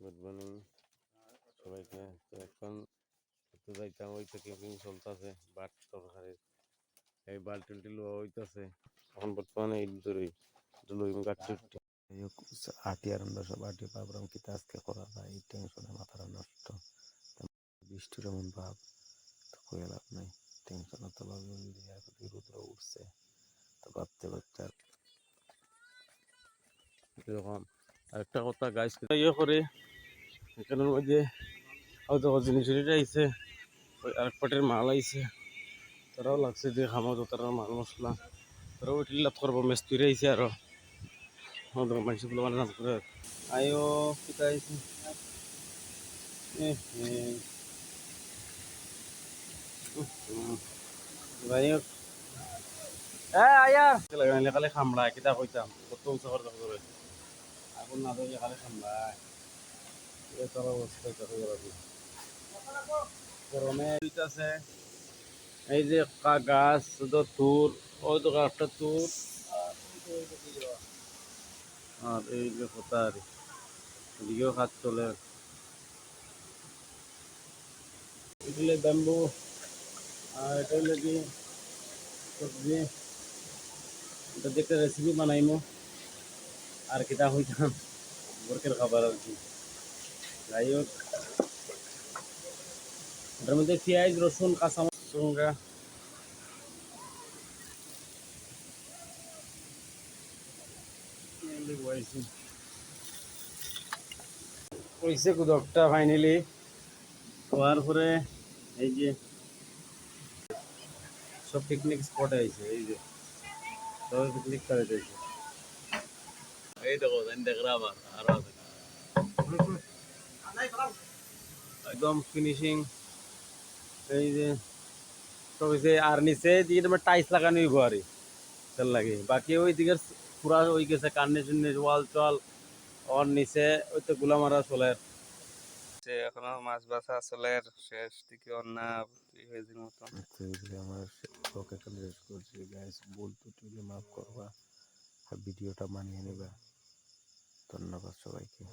Good morning সবাইকে। তো এখন একটু যাইতাম, ওই থেকে চলতেছে বাট তরকারি, এই বাল্টি লোয়া হইতেছে এখন বর্তমানে এই দূরেই লইম গাছ আটি আর সব আটি ভাবলাম কি আজকে করা যায়, এই টেনশনে মাথাটা নষ্ট। বৃষ্টির এমন ভাব, তো কয়ে লাভ নাই, টেনশন তো ভাবলাম রুদ্র উঠছে, তো ভাবতে ভাবতে আর এরকম। আরেকটা কথা গাছ ইয়ে করে এখানের মধ্যে হয়তো জিনিস আইছে, ওই আরেক পাটের মাল আইছে, তারাও লাগছে যে খামো তো তারা মাল মশলা তারাও টিল্লাত করবো, মেস্তুরি আইছে আরো মানুষগুলো মানে নাচ করে আইও কিতা আইছে যাই হোক। আয়া লাগাইলে খালি খামড়ায় কিতা কইতাম কত উঁচা করতে হবে আগুন না ধরলে খালি খামড়ায়, তার অবস্থা গরমে আছে। এই যে গাছ তুর, ওই তো গাছটা তুর, আর এই যে কোথার এদিকেও কাজ চলে, এগুলো ব্যাম্বু। আর এটা হইলে কি সবজি, এটা দেখতে রেসিপি বানাইমো আর কিতা হইতাম বরকের খাবার আর কি। যাই হোক, এটার মধ্যে পেঁয়াজ রসুন কাঁচামরিচ কইছে কুদকটা ফাইনালি হওয়ার পরে এই যে সব পিকনিক স্পটে আইছে, এই যে সবাই পিকনিক করে যাইছে, এই দেখো দেখরা আবার আরো একদম ফিনিশিং। এই যে সব হয়েছে আর নিচে দিয়ে তোমার টাইলস লাগানো হইব আর তেল লাগে, বাকি ওই দিকে পুরা হয়ে গেছে কান্নে শুনে ওয়াল চল ওর নিচে ওই তো গুলা মারা চলে। এখনো মাছ বাছা আসলে শেষ দিকে অন্যা হয়েছে মতো। আমার শেষ করছি গাইস, ভুল ত্রুটি মাফ করবা আর ভিডিওটা মানিয়ে নেবা। ধন্যবাদ সবাইকে।